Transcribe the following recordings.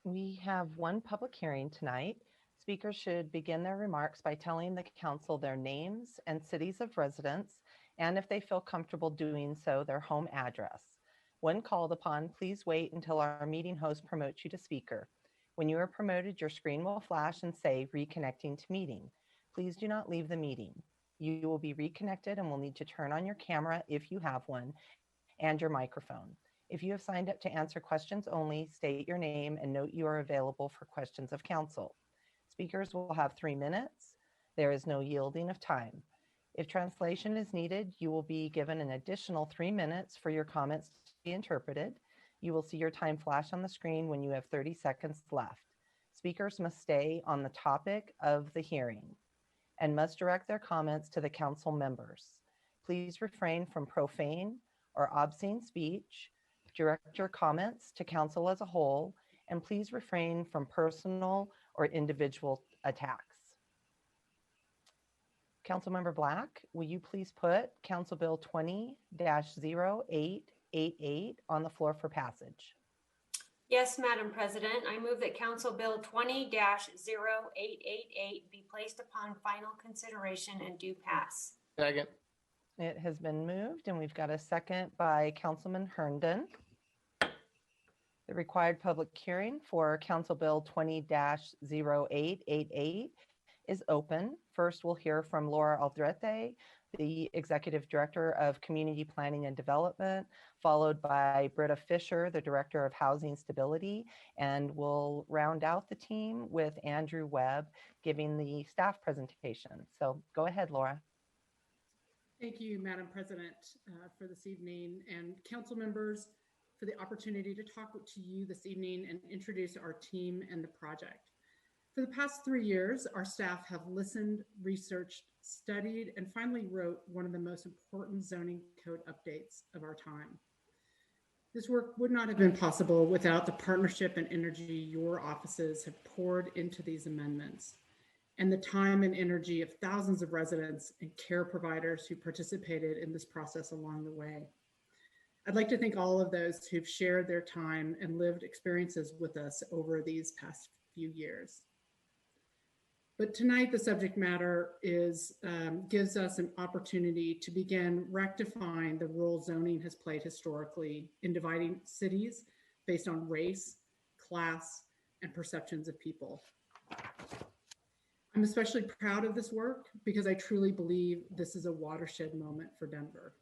We have one public hearing tonight. Speakers should begin their remarks by telling the council their names and cities of residence, and if they feel comfortable doing so, their home address. When called upon, please wait until our meeting host promotes you to speaker. When you are promoted, your screen will flash and say reconnecting to meeting. Please do not leave the meeting. You will be reconnected and will need to turn on your camera if you have one and your microphone. If you have signed up to answer questions only, state your name and note you are available for questions of council. Speakers will have 3 minutes. There is no yielding of time. If translation is needed, you will be given an additional 3 minutes for your comments to be interpreted. You will see your time flash on the screen when you have 30 seconds left. Speakers must stay on the topic of the hearing and must direct their comments to the council members. Please refrain from profane or obscene speech. Direct your comments to council as a whole, and please refrain from personal or individual attacks. Councilmember Black, will you please put Council Bill 20-0888 on the floor for passage? Yes, Madam President. I move that Council Bill 20-0888 be placed upon final consideration and do pass. Second. It has been moved, and we've got a second by Councilman Herndon. The required public hearing for Council Bill 20-0888 is open. First, we'll hear from Laura Aldrete, the Executive Director of Community Planning and Development, followed by Britta Fisher, the Director of Housing Stability, and we'll round out the team with Andrew Webb giving the staff presentation. So go ahead, Laura. Thank you, Madam President, for this evening, and council members for the opportunity to talk to you this evening and introduce our team and the project. For the past 3 years, our staff have listened, researched, studied, and finally wrote one of the most important zoning code updates of our time. This work would not have been possible without the partnership and energy your offices have poured into these amendments, and the time and energy of thousands of residents and care providers who participated in this process along the way. I'd like to thank all of those who've shared their time and lived experiences with us over these past few years. But tonight, the subject matter gives us an opportunity to begin rectifying the role zoning has played historically in dividing cities based on race, class, and perceptions of people. I'm especially proud of this work because I truly believe this is a watershed moment for Denver.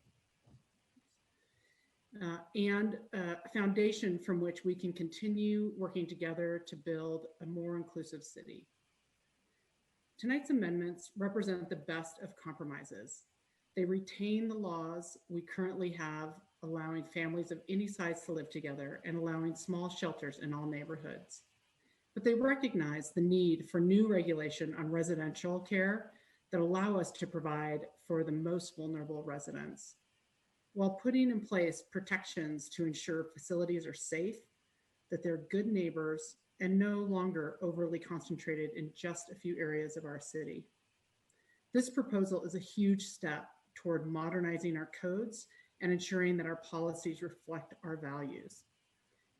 And a foundation from which we can continue working together to build a more inclusive city. Tonight's amendments represent the best of compromises. They retain the laws we currently have, allowing families of any size to live together and allowing small shelters in all neighborhoods. But they recognize the need for new regulation on residential care that allow us to provide for the most vulnerable residents, while putting in place protections to ensure facilities are safe, that they're good neighbors, and no longer overly concentrated in just a few areas of our city. This proposal is a huge step toward modernizing our codes and ensuring that our policies reflect our values.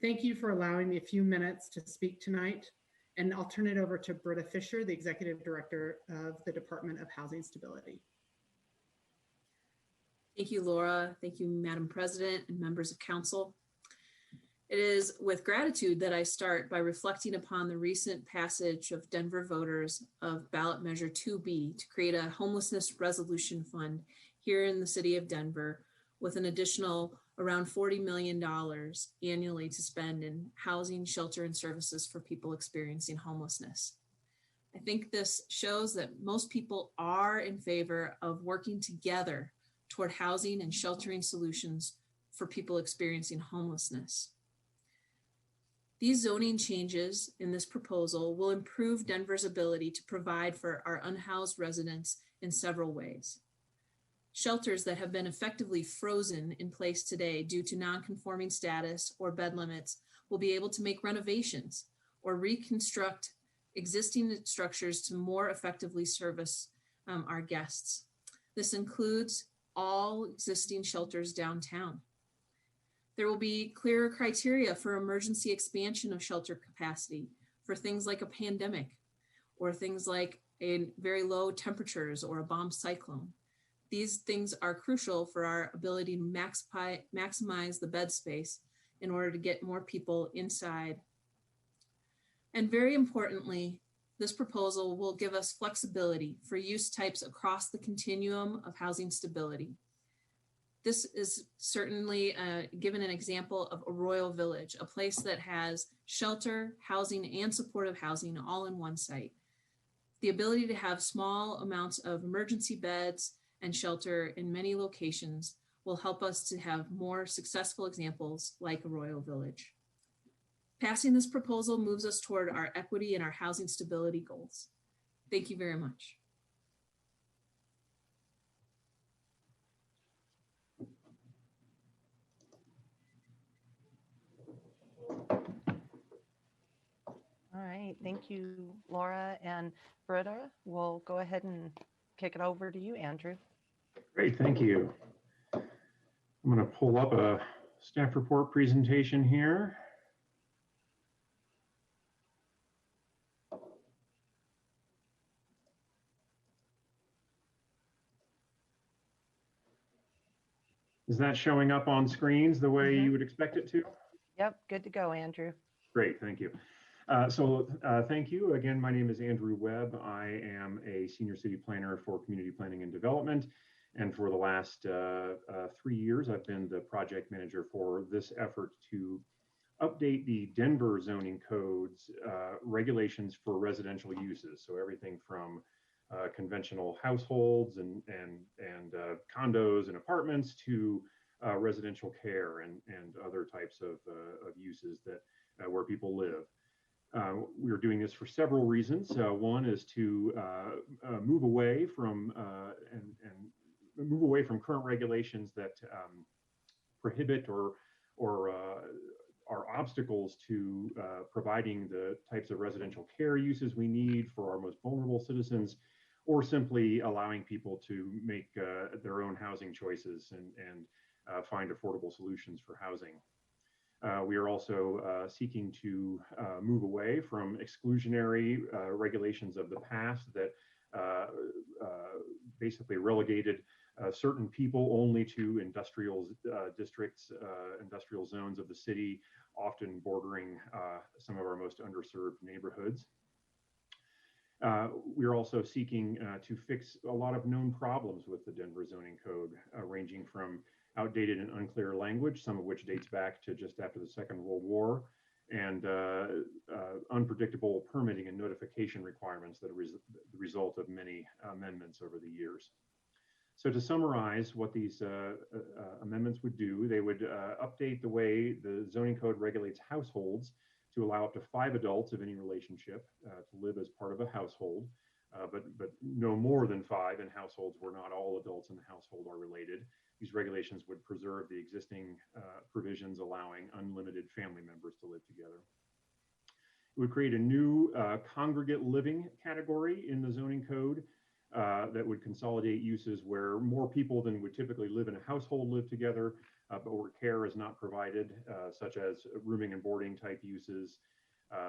Thank you for allowing me a few minutes to speak tonight, and I'll turn it over to Britta Fisher, the Executive Director of the Department of Housing Stability. Thank you, Laura. Thank you, Madam President and members of council. It is with gratitude that I start by reflecting upon the recent passage of Denver voters of ballot measure 2B to create a homelessness resolution fund here in the city of Denver with an additional around $40 million annually to spend in housing, shelter, and services for people experiencing homelessness. I think this shows that most people are in favor of working together toward housing and sheltering solutions for people experiencing homelessness. These zoning changes in this proposal will improve Denver's ability to provide for our unhoused residents in several ways. Shelters that have been effectively frozen in place today due to non-conforming status or bed limits will be able to make renovations or reconstruct existing structures to more effectively service our guests. This includes all existing shelters downtown. There will be clearer criteria for emergency expansion of shelter capacity for things like a pandemic or things like very low temperatures or a bomb cyclone. These things are crucial for our ability to maximize the bed space in order to get more people inside. And very importantly, this proposal will give us flexibility for use types across the continuum of housing stability. This is certainly given an example of a Royal Village, a place that has shelter, housing, and supportive housing all in one site. The ability to have small amounts of emergency beds and shelter in many locations will help us to have more successful examples like a Royal Village. Passing this proposal moves us toward our equity and our housing stability goals. Thank you very much. All right, thank you, Laura and Britta. We'll go ahead and kick it over to you, Andrew. Great, thank you. I'm going to pull up a staff report presentation here. Is that showing up on screens the way you would expect it to? Yep, good to go, Andrew. Great, thank you. Thank you. Again, my name is Andrew Webb. I am a senior city planner for community planning and development. And for the last 3 years, I've been the project manager for this effort to update the Denver zoning codes regulations for residential uses. So everything from conventional households and condos and apartments to residential care and other types of uses that where people live. We're doing this for several reasons. One is to move away from current regulations that prohibit or are obstacles to providing the types of residential care uses we need for our most vulnerable citizens, or simply allowing people to make their own housing choices and find affordable solutions for housing. We are also seeking to move away from exclusionary regulations of the past that basically relegated certain people only to industrial districts, industrial zones of the city, often bordering some of our most underserved neighborhoods. We're also seeking to fix a lot of known problems with the Denver zoning code, ranging from outdated and unclear language, some of which dates back to just after the Second World War, and unpredictable permitting and notification requirements that are the result of many amendments over the years. So to summarize what these amendments would do, they would update the way the zoning code regulates households to allow up to 5 adults of any relationship to live as part of a household, but no more than 5 in households where not all adults in the household are related. These regulations would preserve the existing provisions allowing unlimited family members to live together. It would create a new congregate living category in the zoning code that would consolidate uses where more people than would typically live in a household live together, but where care is not provided, such as rooming and boarding type uses,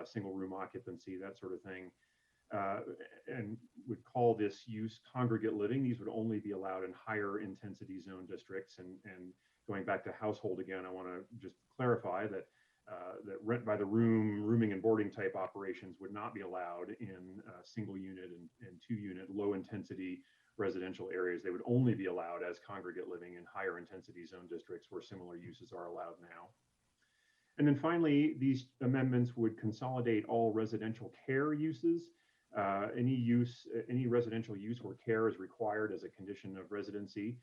single room occupancy, that sort of thing. And would call this use congregate living. These would only be allowed in higher intensity zone districts. And going back to household again, I want to just clarify that that rent by the room, rooming and boarding type operations would not be allowed in single unit and 2 unit low intensity residential areas. They would only be allowed as congregate living in higher intensity zone districts where similar uses are allowed now. And then finally, these amendments would consolidate all residential care uses. Any residential use where care is required as a condition of residency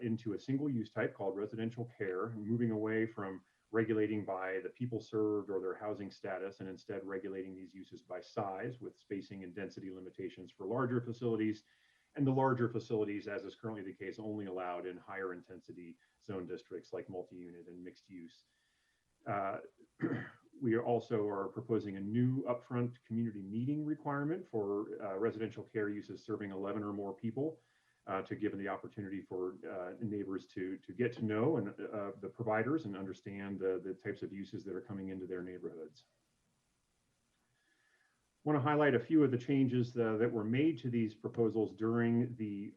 into a single use type called residential care, moving away from regulating by the people served or their housing status, and instead regulating these uses by size with spacing and density limitations for larger facilities, and the larger facilities, as is currently the case, only allowed in higher intensity zone districts like multi-unit and mixed use. We also are proposing a new upfront community meeting requirement for residential care uses serving 11 or more people. to give the opportunity for neighbors to get to know and the providers and understand the types of uses that are coming into their neighborhoods. I want to highlight a few of the changes that were made to these proposals during the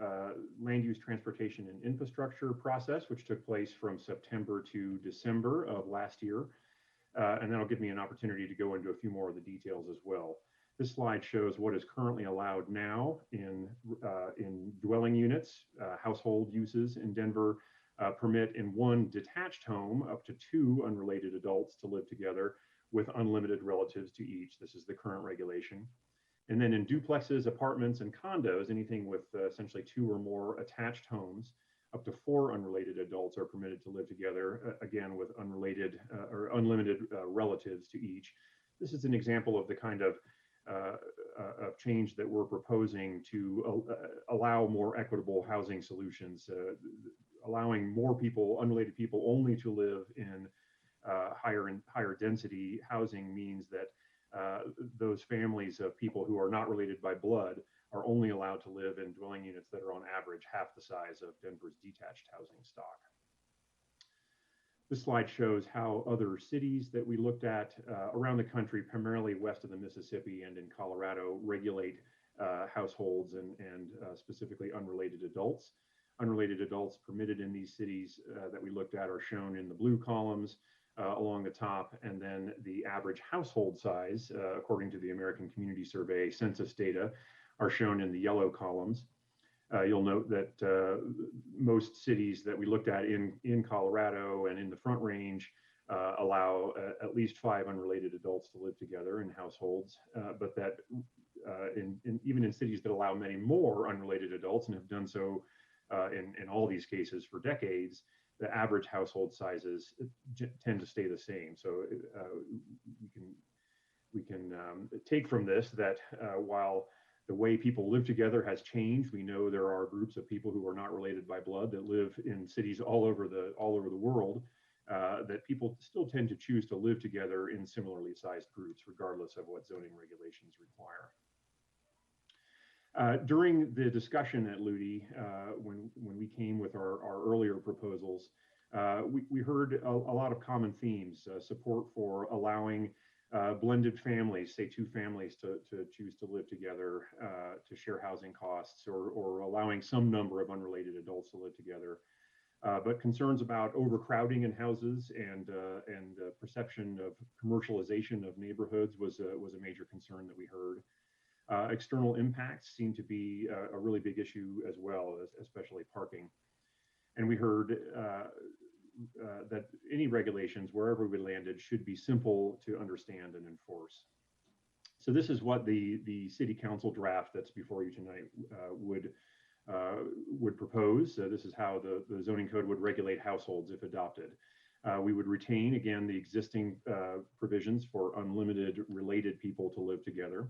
land use, transportation, and infrastructure process, which took place from September to December of last year. And that'll give me an opportunity to go into a few more of the details as well. This slide shows what is currently allowed now in dwelling units. Household uses in Denver permit in one detached home up to 2 unrelated adults to live together with unlimited relatives to each. This is the current regulation. And then in duplexes, apartments, and condos, anything with essentially 2 or more attached homes, up to 4 unrelated adults are permitted to live together, again, with unrelated or unlimited relatives to each. This is an example of the kind of change that we're proposing to allow more equitable housing solutions, allowing more people, unrelated people, only to live in higher density housing means that those families of people who are not related by blood are only allowed to live in dwelling units that are on average half the size of Denver's detached housing stock. This slide shows how other cities that we looked at around the country, primarily west of the Mississippi and in Colorado, regulate households and specifically unrelated adults. Unrelated adults permitted in these cities that we looked at are shown in the blue columns along the top, and then the average household size, according to the American Community Survey census data, are shown in the yellow columns. You'll note that most cities that we looked at in Colorado and in the Front Range allow at least 5 unrelated adults to live together in households, but that even in cities that allow many more unrelated adults and have done so in all these cases for decades, the average household sizes tend to stay the same. So we can take from this that while the way people live together has changed, we know there are groups of people who are not related by blood that live in cities all over the world, that people still tend to choose to live together in similarly sized groups, regardless of what zoning regulations require. During the discussion at LUDI, when we came with our earlier proposals, we heard a lot of common themes, support for allowing blended families, say 2 families to choose to live together to share housing costs, or allowing some number of unrelated adults to live together. But concerns about overcrowding in houses and perception of commercialization of neighborhoods was a major concern that we heard. External impacts seem to be a really big issue as well, especially parking. And we heard that any regulations, wherever we landed, should be simple to understand and enforce. So this is what the city council draft that's before you tonight would propose. This is how the zoning code would regulate households if adopted. We would retain, again, the existing provisions for unlimited related people to live together.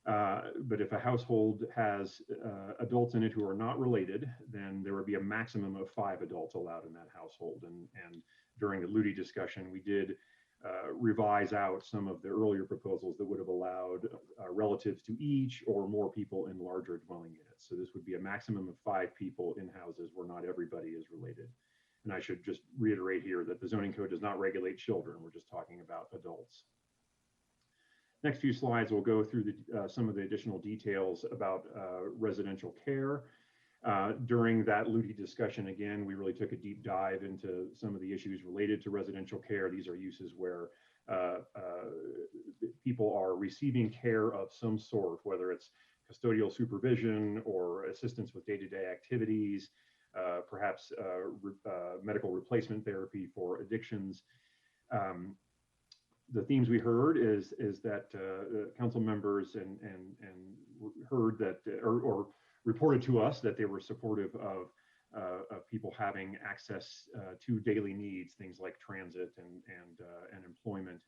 But if a household has adults in it who are not related, then there would be a maximum of 5 adults allowed in that household. And during the LUDI discussion, we did revise out some of the earlier proposals that would have allowed relatives to each or more people in larger dwelling units. So this would be a maximum of 5 people in houses where not everybody is related. And I should just reiterate here that the zoning code does not regulate children. We're just talking about adults. Next few slides will go through some of the additional details about residential care. During that LUDI discussion, again, we really took a deep dive into some of the issues related to residential care. These are uses where people are receiving care of some sort, whether it's custodial supervision or assistance with day-to-day activities, perhaps medical replacement therapy for addictions. The themes we heard is that council members and heard that or reported to us that they were supportive of people having access to daily needs, things like transit and employment.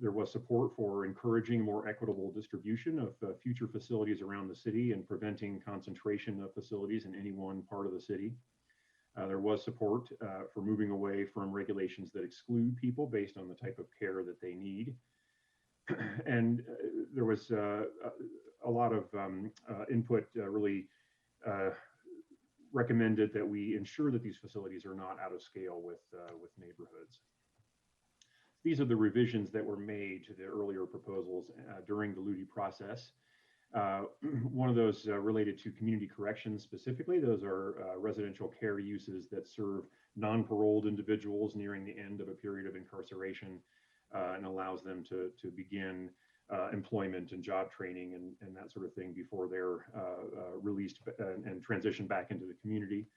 There was support for encouraging more equitable distribution of future facilities around the city and preventing concentration of facilities in any one part of the city. There was support for moving away from regulations that exclude people based on the type of care that they need. And there was a lot of input really recommended that we ensure that these facilities are not out of scale with neighborhoods. These are the revisions that were made to the earlier proposals during the LUDI process. One of those related to community corrections specifically. Those are residential care uses that serve non-paroled individuals nearing the end of a period of incarceration and allows them to begin employment and job training and that sort of thing before they're released and transition back into the community.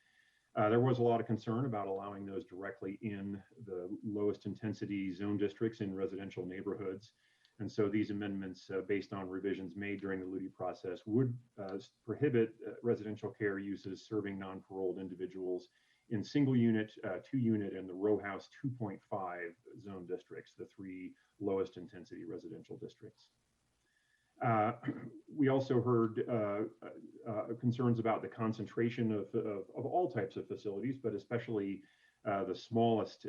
There was a lot of concern about allowing those directly in the lowest intensity zone districts in residential neighborhoods. And so these amendments, based on revisions made during the LUDI process, would prohibit residential care uses serving non-paroled individuals in single unit, 2 unit, and the row house 2.5 zone districts, the 3 lowest intensity residential districts. We also heard concerns about the concentration of all types of facilities, but especially the smallest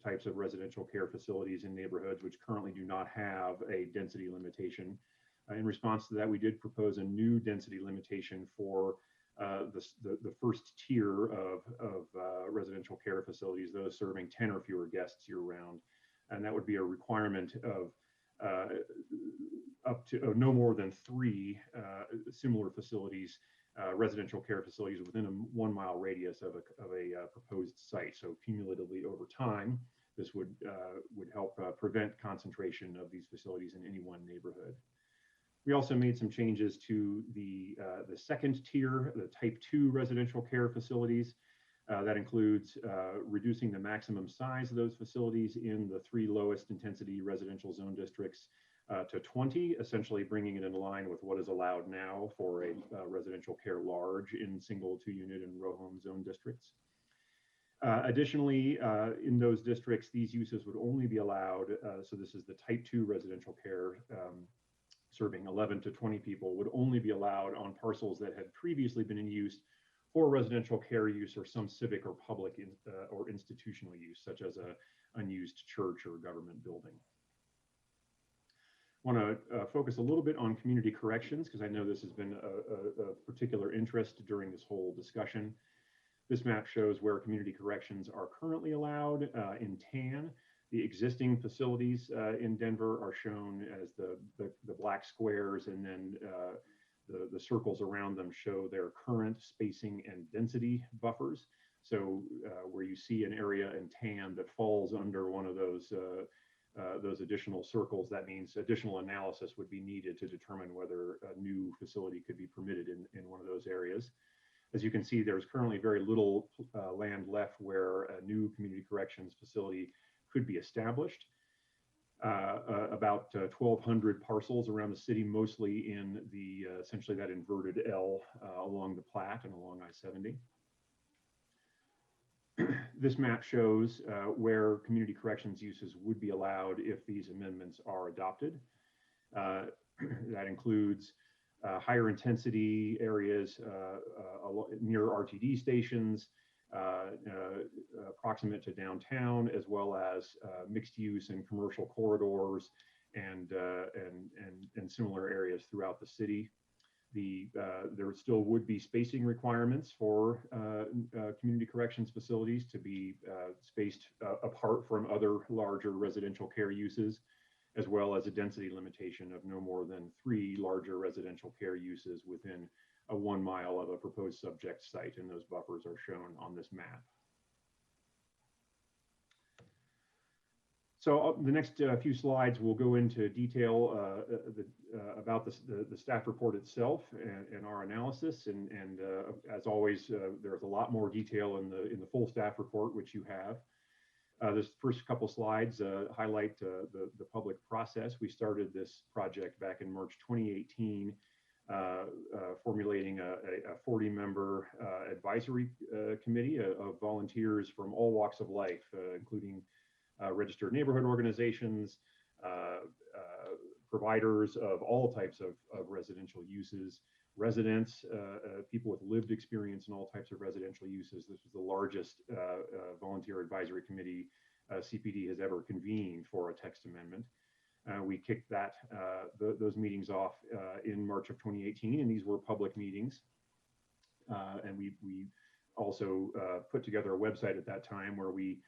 types of residential care facilities in neighborhoods which currently do not have a density limitation. In response to that, we did propose a new density limitation for the first tier of residential care facilities, those serving 10 or fewer guests year round. And that would be a requirement of up to no more than 3 similar facilities, residential care facilities within a 1 mile radius of a proposed site. So cumulatively over time, this would help prevent concentration of these facilities in any one neighborhood. We also made some changes to the second tier, the type 2 residential care facilities. That includes reducing the maximum size of those facilities in the 3 lowest intensity residential zone districts to 20, essentially bringing it in line with what is allowed now for a residential care large in single, 2 unit and row home zone districts. Additionally, in those districts, these uses would only be allowed, so this is the type 2 residential care serving 11 to 20 people, would only be allowed on parcels that had previously been in use for residential care use or some civic or public or institutional use, such as an unused church or government building. I want to focus a little bit on community corrections because I know this has been a particular interest during this whole discussion. This map shows where community corrections are currently allowed in tan. The existing facilities in Denver are shown as the black squares, and then the circles around them show their current spacing and density buffers. So where you see an area in tan that falls under one of those additional circles, that means additional analysis would be needed to determine whether a new facility could be permitted in one of those areas. As you can see, there's currently very little land left where a new community corrections facility could be established. About 1,200 parcels around the city, mostly in the essentially that inverted L along the Platte and along I-70. This map shows where community corrections uses would be allowed if these amendments are adopted. That includes higher intensity areas near RTD stations, proximate to downtown, as well as mixed use and commercial corridors and similar areas throughout the city. There still would be spacing requirements for community corrections facilities to be spaced apart from other larger residential care uses, as well as a density limitation of no more than 3 larger residential care uses within a 1 mile of a proposed subject site, and those buffers are shown on this map. So the next few slides will go into detail about the staff report itself and our analysis, and as always, there's a lot more detail in the full staff report, which you have. This first couple slides highlight the public process. We started this project back in March 2018, formulating a 40-member advisory committee of volunteers from all walks of life, including registered neighborhood organizations, providers of all types of residential uses, residents, people with lived experience in all types of residential uses. This was the largest volunteer advisory committee CPD has ever convened for a text amendment. We kicked those meetings off in March of 2018, and these were public meetings. And we also put together a website at that time where we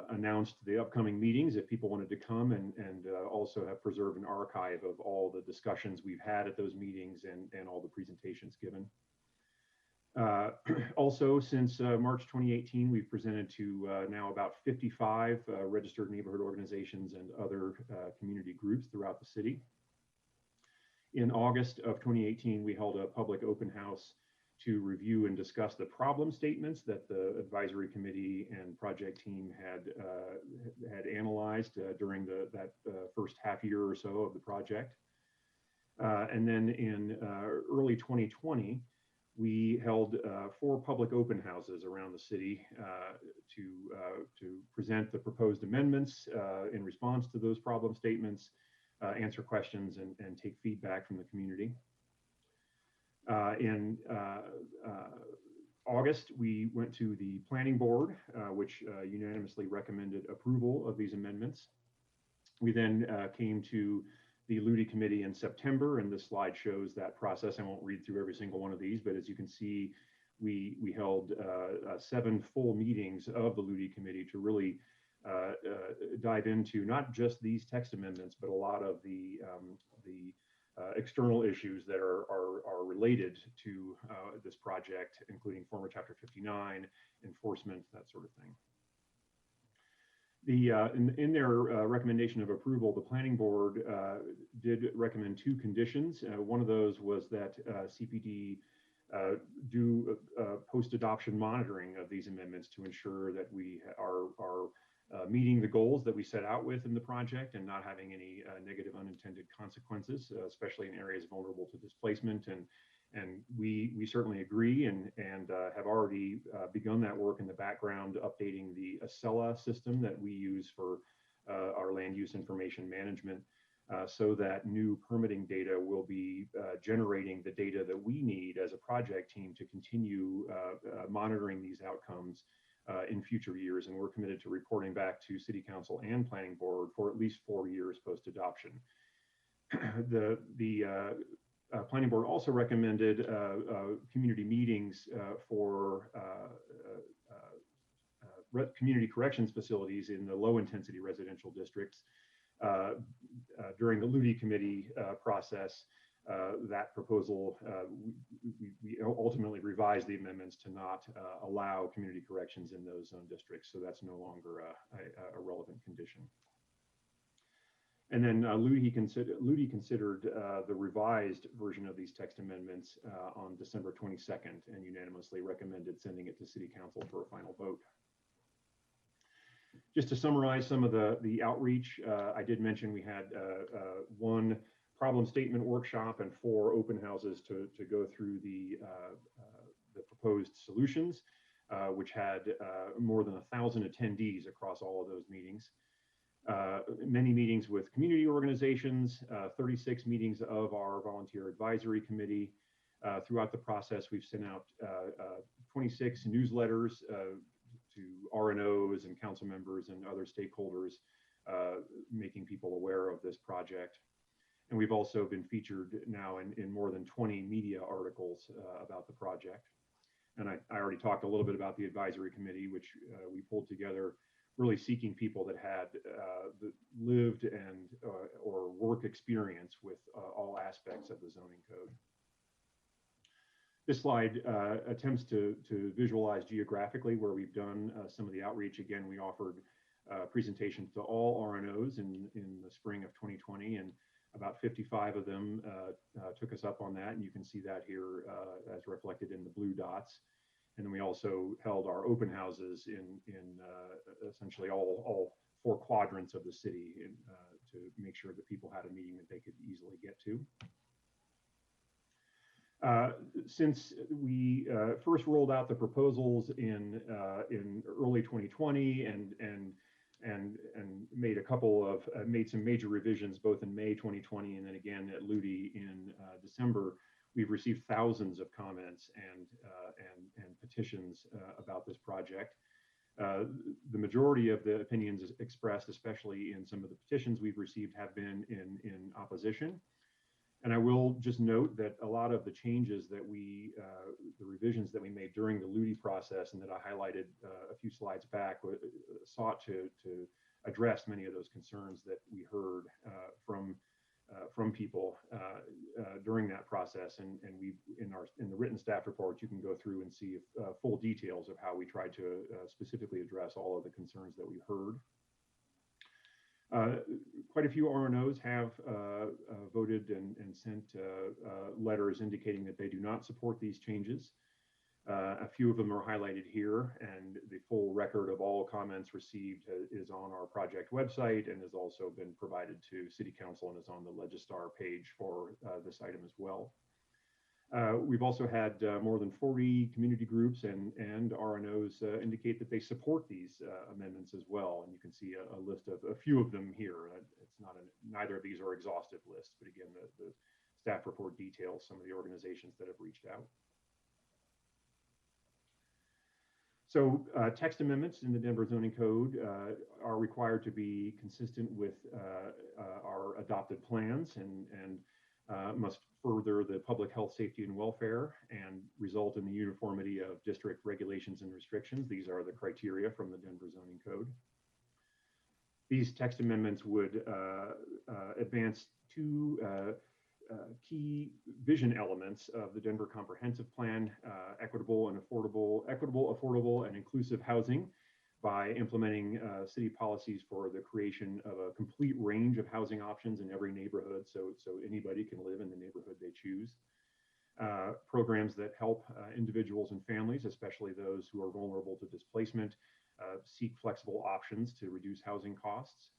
announced the upcoming meetings if people wanted to come, and also have preserved an archive of all the discussions we've had at those meetings and all the presentations given. Also, since March 2018, we've presented to now about 55 registered neighborhood organizations and other community groups throughout the city. In August of 2018, we held a public open house to review and discuss the problem statements that the advisory committee and project team had analyzed during that first half year or so of the project. And then in early 2020, we held 4 public open houses around the city to present the proposed amendments in response to those problem statements, answer questions, and take feedback from the community. In August, we went to the planning board, which unanimously recommended approval of these amendments. We then came to the LUDI committee in September, and this slide shows that process. I won't read through every single one of these, but as you can see, we held 7 full meetings of the LUDI committee to really dive into not just these text amendments, but a lot of the external issues that are related to this project, including former Chapter 59, enforcement, that sort of thing. In their recommendation of approval, the planning board did recommend 2 conditions. One of those was that CPD do post-adoption monitoring of these amendments to ensure that we are meeting the goals that we set out with in the project and not having any negative unintended consequences, especially in areas vulnerable to displacement. And we certainly agree and have already begun that work in the background, updating the Acela system that we use for our land use information management, so that new permitting data will be generating the data that we need as a project team to continue monitoring these outcomes in future years. And we're committed to reporting back to City Council and Planning Board for at least 4 years post-adoption. The Planning Board also recommended community meetings for community corrections facilities in the low-intensity residential districts. During the LUDI committee process, that proposal, we ultimately revised the amendments to not allow community corrections in those zone districts, so that's no longer a relevant condition. And then LUDI considered the revised version of these text amendments on December 22nd and unanimously recommended sending it to City Council for a final vote. Just to summarize some of the outreach, I did mention we had 1 problem statement workshop and 4 open houses to go through the proposed solutions, which had more than 1,000 attendees across all of those meetings. Many meetings with community organizations, 36 meetings of our volunteer advisory committee. Throughout the process, we've sent out 26 newsletters to RNOs and council members and other stakeholders, making people aware of this project. And we've also been featured now in more than 20 media articles about the project. And I already talked a little bit about the advisory committee, which we pulled together, really seeking people that had lived and or work experience with all aspects of the zoning code. This slide attempts to visualize geographically where we've done some of the outreach. Again, we offered presentations to all RNOs in the spring of 2020, and about 55 of them took us up on that, and you can see that here as reflected in the blue dots. And then we also held our open houses in essentially all 4 quadrants of the city to make sure that people had a meeting that they could easily get to. Since we first rolled out the proposals in early 2020 and made some major revisions both in May 2020 and then again at LUDI in December, we've received thousands of comments and petitions about this project. The majority of the opinions expressed, especially in some of the petitions we've received, have been in opposition. And I will just note that a lot of the changes that the revisions that we made during the LUDI process and that I highlighted a few slides back sought to address many of those concerns that we heard from people during that process. And we in the written staff report, you can go through and see full details of how we tried to specifically address all of the concerns that we heard. Quite a few RNOs have voted and sent letters indicating that they do not support these changes. A few of them are highlighted here, and the full record of all comments received is on our project website and has also been provided to City Council and is on the Legistar page for this item as well. We've also had more than 40 community groups and RNOs indicate that they support these amendments as well. And you can see a list of a few of them here. It's not neither of these are exhaustive lists, but again, the staff report details some of the organizations that have reached out. So text amendments in the Denver Zoning Code are required to be consistent with our adopted plans and must further the public health, safety, and welfare and result in the uniformity of district regulations and restrictions. These are the criteria from the Denver Zoning Code. These text amendments would advance two key vision elements of the Denver Comprehensive Plan: equitable, affordable, and inclusive housing, by implementing city policies for the creation of a complete range of housing options in every neighborhood, so anybody can live in the neighborhood they choose. Programs that help individuals and families, especially those who are vulnerable to displacement, seek flexible options to reduce housing costs,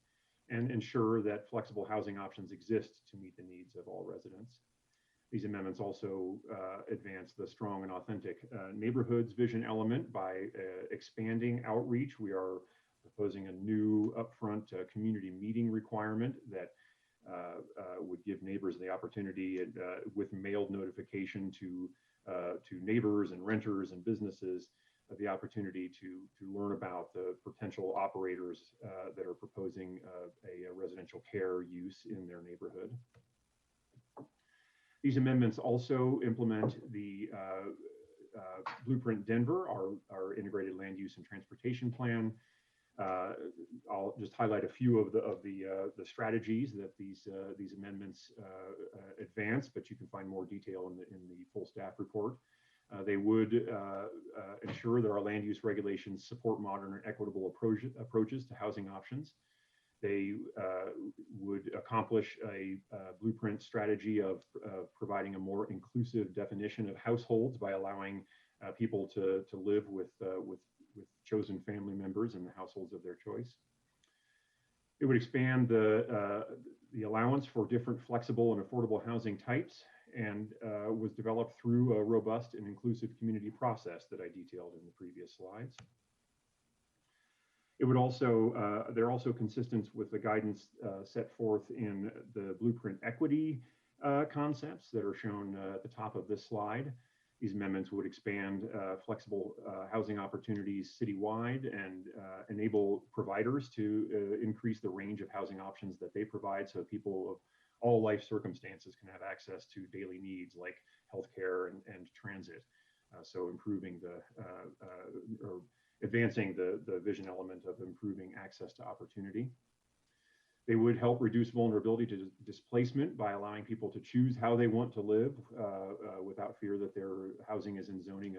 and ensure that flexible housing options exist to meet the needs of all residents. These amendments also advance the strong and authentic neighborhoods vision element by expanding outreach. We are proposing a new upfront community meeting requirement that would give neighbors the opportunity with mailed notification to neighbors and renters and businesses the opportunity to learn about the potential operators that are proposing a residential care use in their neighborhood. These amendments also implement the Blueprint Denver, our integrated land use and transportation plan. I'll just highlight a few of the strategies that these amendments advance, but you can find more detail in the full staff report. They would ensure that our land use regulations support modern and equitable approaches to housing options. They would accomplish a blueprint strategy of providing a more inclusive definition of households by allowing people to live with chosen family members in the households of their choice. It would expand the allowance for different flexible and affordable housing types, and was developed through a robust and inclusive community process that I detailed in the previous slides. It would also, they're also consistent with the guidance set forth in the blueprint equity concepts that are shown at the top of this slide. These amendments would expand flexible housing opportunities citywide and enable providers to increase the range of housing options that they provide, so people of all life circumstances can have access to daily needs like healthcare and transit. So improving or advancing the vision element of improving access to opportunity. They would help reduce vulnerability to displacement by allowing people to choose how they want to live without fear that their housing is in zoning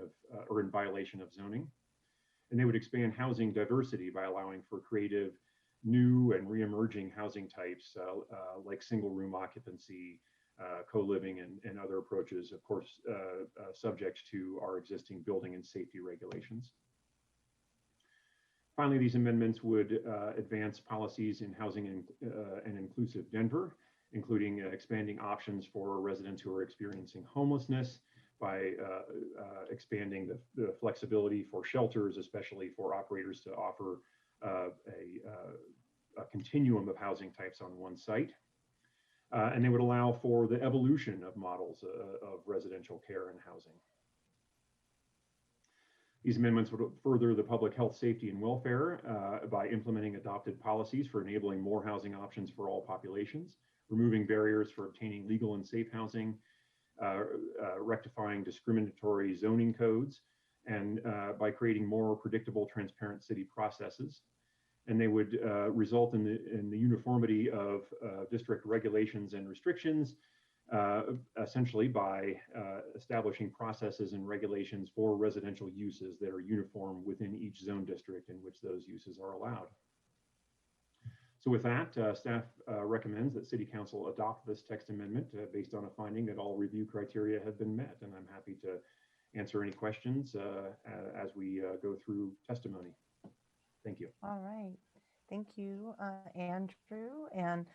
or in violation of zoning. And they would expand housing diversity by allowing for creative, new and re-emerging housing types like single room occupancy, co-living, and other approaches, of course, subject to our existing building and safety regulations. Finally, these amendments would advance policies in housing and inclusive Denver, including expanding options for residents who are experiencing homelessness by expanding the flexibility for shelters, especially for operators to offer a continuum of housing types on one site. And they would allow for the evolution of models of residential care and housing. These amendments would further the public health, safety, and welfare by implementing adopted policies for enabling more housing options for all populations, removing barriers for obtaining legal and safe housing, rectifying discriminatory zoning codes, and by creating more predictable, transparent city processes. And they would result in the uniformity of district regulations and restrictions, essentially by establishing processes and regulations for residential uses that are uniform within each zone district in which those uses are allowed. So with that, staff recommends that City Council adopt this text amendment based on a finding that all review criteria have been met. And I'm happy to answer any questions as we go through testimony. Thank you. All right. Thank you, Andrew. And